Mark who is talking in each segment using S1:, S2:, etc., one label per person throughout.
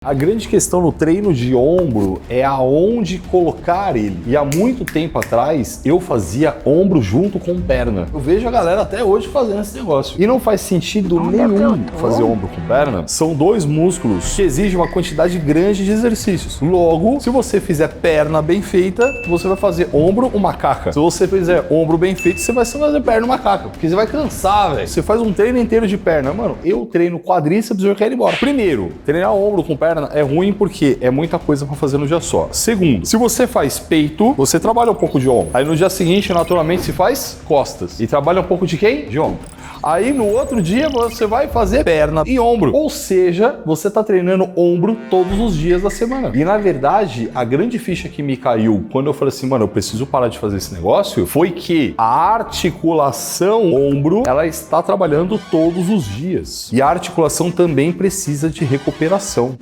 S1: A grande questão no treino de ombro é aonde colocar ele. E há muito tempo atrás eu fazia ombro junto com perna. Eu vejo a galera até hoje fazendo esse negócio. E não faz sentido nenhum fazer ombro com perna. São dois músculos que exigem uma quantidade grande de exercícios. Logo, se você fizer perna bem feita, você vai fazer ombro uma macaca. Se você fizer ombro bem feito, você vai fazer perna uma macaca. Porque você vai cansar, velho. Você faz um treino inteiro de perna. Mano, eu treino quadríceps e eu quero ir embora. Primeiro, treinar ombro com perna é ruim porque é muita coisa pra fazer no dia só. Segundo, se você faz peito, você trabalha um pouco de ombro. Aí no dia seguinte, naturalmente, se faz costas. E trabalha um pouco de quem? De ombro. Aí no outro dia você vai fazer perna e ombro. Ou seja, você tá treinando ombro todos os dias da semana. E na verdade, a grande ficha que me caiu quando eu falei assim, mano, eu preciso parar de fazer esse negócio, foi que a articulação ombro, ela está trabalhando todos os dias. E a articulação também precisa de recuperação.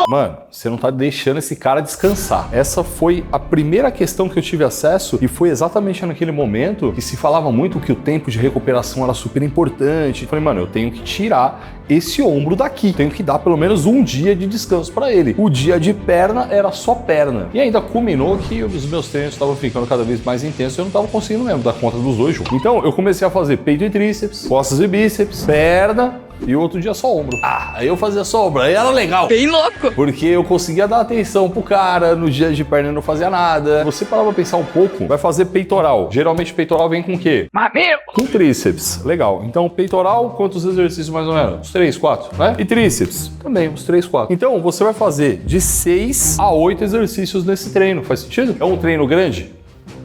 S1: Mano, você não tá deixando esse cara descansar. Essa foi a primeira questão que eu tive acesso e foi exatamente naquele momento que se falava muito que o tempo de recuperação era super importante. Eu falei, mano, eu tenho que tirar esse ombro daqui. Tenho que dar pelo menos um dia de descanso pra ele. O dia de perna era só perna. E ainda culminou que os meus treinos estavam ficando cada vez mais intensos e eu não tava conseguindo mesmo dar conta dos dois juntos. Então eu comecei a fazer peito e tríceps, costas e bíceps, perna, e outro dia só ombro. Aí eu fazia só ombro, aí era legal.
S2: Bem louco.
S1: Porque eu conseguia dar atenção pro cara, no dia de perna eu não fazia nada. Você parar pra pensar um pouco, vai fazer peitoral. Geralmente peitoral vem com o quê?
S2: Mamilo.
S1: Com tríceps. Legal. Então peitoral, quantos exercícios mais ou menos? Uns 3, 4, né? E tríceps? Também, uns 3, 4. Então você vai fazer de 6 a 8 exercícios nesse treino. Faz sentido? É um treino grande?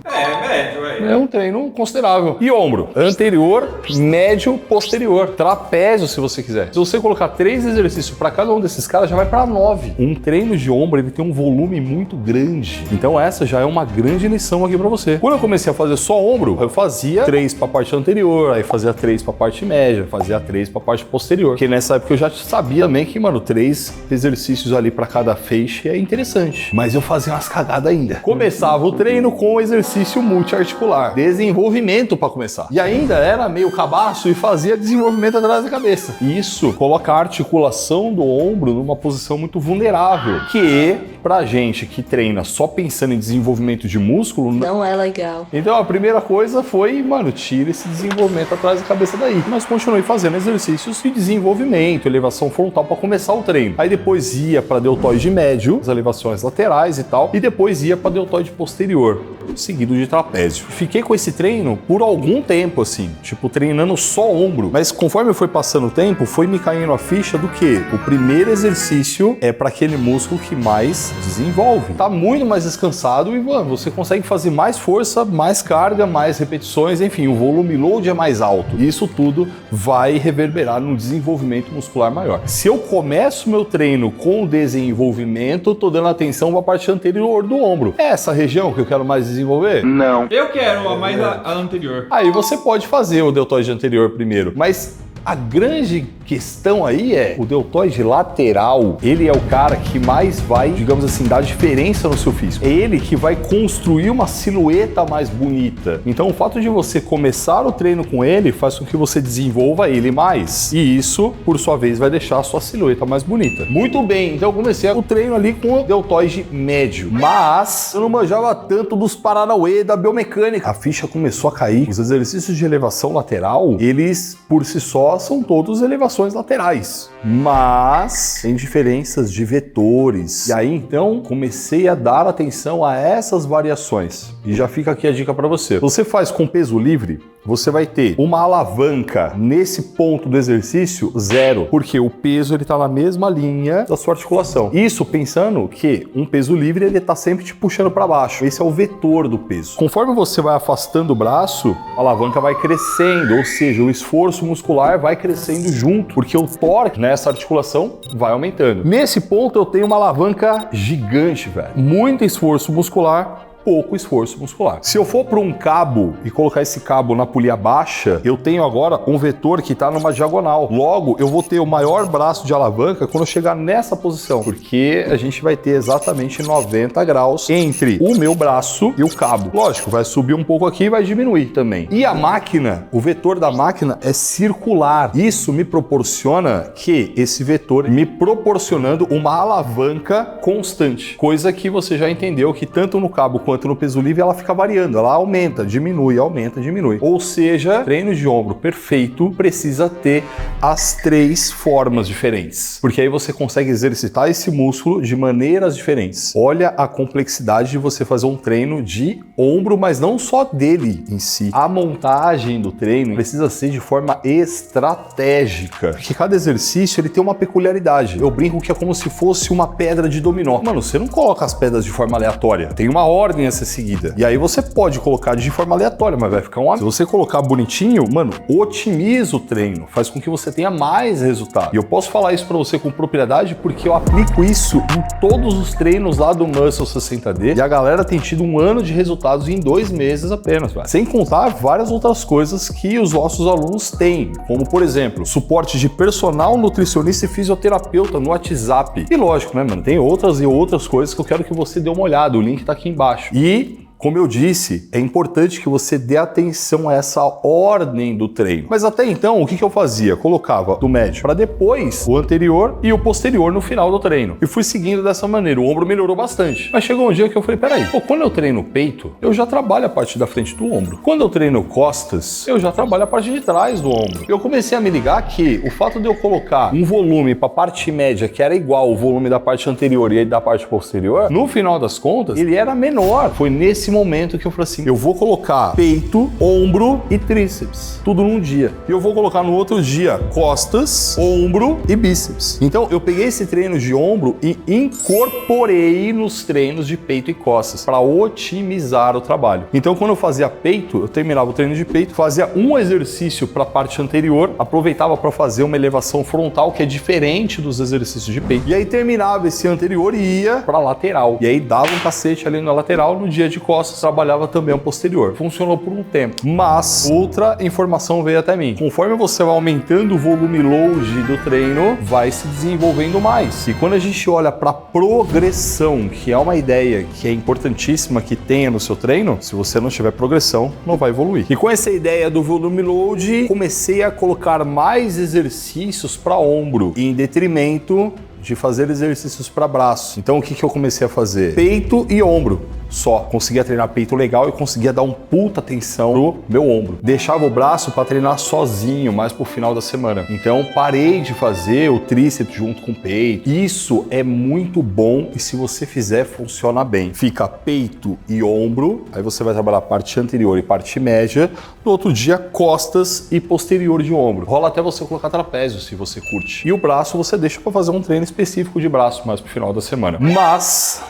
S3: É, médio, velho.
S1: É um treino considerável. E ombro? Anterior, médio, posterior. Trapézio, se você quiser. Se você colocar 3 exercícios para cada um desses caras, já vai para 9. Um treino de ombro, ele tem um volume muito grande. Então essa já é uma grande lição aqui para você. Quando eu comecei a fazer só ombro, eu fazia 3 para a parte anterior, aí fazia 3 para a parte média, fazia 3 para a parte posterior. Porque nessa época eu já sabia também que, mano, 3 exercícios ali para cada feixe é interessante. Mas eu fazia umas cagadas ainda. Começava o treino com o exercício multiarticular. Desenvolvimento para começar. E ainda era meio cabaço e fazia desenvolvimento atrás da cabeça. Isso coloca a articulação do ombro numa posição muito vulnerável, que pra gente que treina só pensando em desenvolvimento de músculo,
S2: Não é legal.
S1: Então a primeira coisa foi, mano, tira esse desenvolvimento atrás da cabeça daí. Mas continuei fazendo exercícios de desenvolvimento, elevação frontal para começar o treino. Aí depois ia para deltoide médio, as elevações laterais e tal, e depois ia para deltoide posterior, seguido de trapézio. Fiquei com esse treino por algum tempo, assim, tipo, treinando só ombro. Mas conforme foi passando o tempo, foi me caindo a ficha do que o primeiro exercício é para aquele músculo que mais desenvolve. Tá muito mais descansado e, mano, você consegue fazer mais força, mais carga, mais repetições, enfim, o volume load é mais alto. E isso tudo vai reverberar no desenvolvimento muscular maior. Se eu começo meu treino com desenvolvimento, eu tô dando atenção para a parte anterior do ombro. É essa região que eu quero mais desenvolver?
S3: Não. Eu quero a anterior.
S1: Aí você pode fazer o deltoide anterior primeiro, mas a grande questão aí é o deltoide lateral, ele é o cara que mais vai, digamos assim, dar diferença no seu físico. É ele que vai construir uma silhueta mais bonita. Então o fato de você começar o treino com ele faz com que você desenvolva ele mais. E isso, por sua vez, vai deixar a sua silhueta mais bonita. Muito bem, então eu comecei o treino ali com o deltoide médio. Mas eu não manjava tanto dos paranauê da biomecânica. A ficha começou a cair. Os exercícios de elevação lateral, eles, por si só, são todos elevações laterais, mas tem diferenças de vetores. E aí então comecei a dar atenção a essas variações. E já fica aqui a dica para você. Você faz com peso livre, você vai ter uma alavanca nesse ponto do exercício 0, porque o peso ele tá na mesma linha da sua articulação. Isso pensando que um peso livre ele tá sempre te puxando para baixo. Esse é o vetor do peso. Conforme você vai afastando o braço, a alavanca vai crescendo, ou seja, o esforço muscular vai crescendo junto, porque o torque nessa articulação vai aumentando. Nesse ponto eu tenho uma alavanca gigante, velho. Muito esforço muscular, pouco esforço muscular. Se eu for para um cabo e colocar esse cabo na polia baixa, eu tenho agora um vetor que está numa diagonal. Logo, eu vou ter o maior braço de alavanca quando eu chegar nessa posição, porque a gente vai ter exatamente 90 graus entre o meu braço e o cabo. Lógico, vai subir um pouco aqui e vai diminuir também. E a máquina, o vetor da máquina é circular. Isso me proporciona que esse vetor me proporcionando uma alavanca constante, coisa que você já entendeu que tanto no cabo quanto no peso livre ela fica variando, ela aumenta, diminui, aumenta, diminui. Ou seja, treino de ombro perfeito precisa ter as três formas diferentes, porque aí você consegue exercitar esse músculo de maneiras diferentes. Olha a complexidade de você fazer um treino de ombro, mas não só dele em si. A montagem do treino precisa ser de forma estratégica, porque cada exercício ele tem uma peculiaridade. Eu brinco que é como se fosse uma pedra de dominó. Mano, você não coloca as pedras de forma aleatória, tem uma ordem a ser seguida. E aí você pode colocar de forma aleatória, mas vai ficar um... Se você colocar bonitinho, mano, otimiza o treino, faz com que você tenha mais resultado. E eu posso falar isso pra você com propriedade porque eu aplico isso em todos os treinos lá do Muscle 60D e a galera tem tido um ano de resultados em 2 meses apenas, velho. Sem contar várias outras coisas que os nossos alunos têm, como por exemplo, suporte de personal, nutricionista e fisioterapeuta no WhatsApp. E lógico, né, mano, tem outras e outras coisas que eu quero que você dê uma olhada, o link tá aqui embaixo. E como eu disse, é importante que você dê atenção a essa ordem do treino. Mas até então, o que eu fazia? Colocava do médio para depois o anterior e o posterior no final do treino. E fui seguindo dessa maneira. O ombro melhorou bastante. Mas chegou um dia que eu falei, peraí, quando eu treino peito, eu já trabalho a parte da frente do ombro. Quando eu treino costas, eu já trabalho a parte de trás do ombro. Eu comecei a me ligar que o fato de eu colocar um volume para a parte média, que era igual ao volume da parte anterior e da parte posterior, no final das contas, ele era menor. Foi nesse momento que eu falei assim, eu vou colocar peito, ombro e tríceps, tudo num dia. E eu vou colocar no outro dia costas, ombro e bíceps. Então eu peguei esse treino de ombro e incorporei nos treinos de peito e costas para otimizar o trabalho. Então quando eu fazia peito, eu terminava o treino de peito, fazia um exercício para a parte anterior, aproveitava para fazer uma elevação frontal que é diferente dos exercícios de peito. E aí terminava esse anterior e ia para lateral. E aí dava um cacete ali na lateral, no dia de costas trabalhava também o posterior. Funcionou por um tempo. Mas outra informação veio até mim. Conforme você vai aumentando o volume load do treino, vai se desenvolvendo mais. E quando a gente olha para progressão, que é uma ideia que é importantíssima que tenha no seu treino, se você não tiver progressão, não vai evoluir. E com essa ideia do volume load, comecei a colocar mais exercícios para ombro, em detrimento de fazer exercícios para braço. Então o que eu comecei a fazer? Peito e ombro. Só conseguia treinar peito legal e conseguia dar um puta atenção pro meu ombro. Deixava o braço para treinar sozinho, mais pro final da semana. Então parei de fazer o tríceps junto com o peito. Isso é muito bom e se você fizer, funciona bem. Fica peito e ombro, aí você vai trabalhar parte anterior e parte média. No outro dia, costas e posterior de ombro. Rola até você colocar trapézio, se você curte. E o braço você deixa para fazer um treino específico de braço, mais pro final da semana. Mas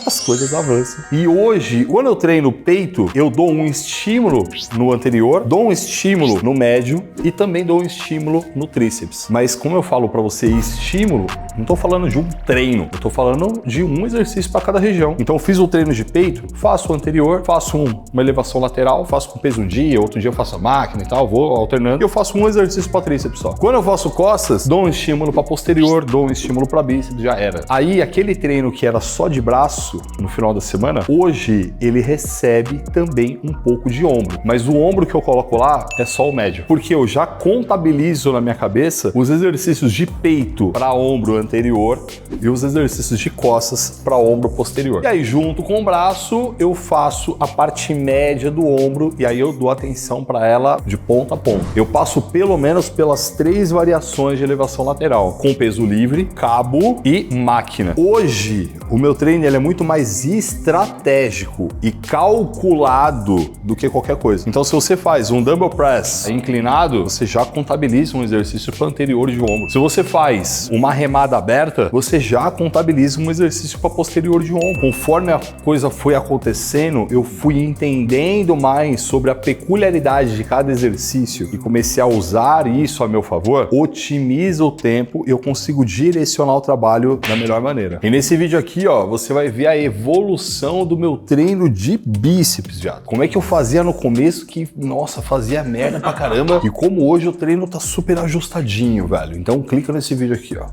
S1: as coisas avançam. E hoje, quando eu treino peito, eu dou um estímulo no anterior, dou um estímulo no médio e também dou um estímulo no tríceps. Mas como eu falo para você estímulo, não tô falando de um treino, eu tô falando de um exercício para cada região. Então eu fiz o treino de peito, faço o anterior, faço uma elevação lateral, faço com peso um dia, outro dia eu faço a máquina e tal, vou alternando. E eu faço um exercício para tríceps só. Quando eu faço costas, dou um estímulo para posterior, dou um estímulo para bíceps, já era. Aí aquele treino que era só de braço no final da semana, hoje ele recebe também um pouco de ombro, mas o ombro que eu coloco lá é só o médio, porque eu já contabilizo na minha cabeça os exercícios de peito para ombro anterior e os exercícios de costas para ombro posterior. E aí junto com o braço eu faço a parte média do ombro e aí eu dou atenção para ela de ponta a ponta. Eu passo pelo menos pelas 3 variações de elevação lateral, com peso livre, cabo e máquina. Hoje o meu treino ele é muito mais estratégico e calculado do que qualquer coisa. Então se você faz um dumbbell press inclinado, você já contabiliza um exercício para anterior de ombro. Se você faz uma remada aberta, você já contabiliza um exercício para posterior de ombro. Conforme a coisa foi acontecendo, eu fui entendendo mais sobre a peculiaridade de cada exercício e comecei a usar isso a meu favor. Otimiza o tempo e eu consigo direcionar o trabalho da melhor maneira. E nesse vídeo aqui aqui, ó, você vai ver a evolução do meu treino de bíceps, viado. Como é que eu fazia no começo que, nossa, fazia merda pra caramba. E como hoje o treino tá super ajustadinho, velho. Então clica nesse vídeo aqui, ó.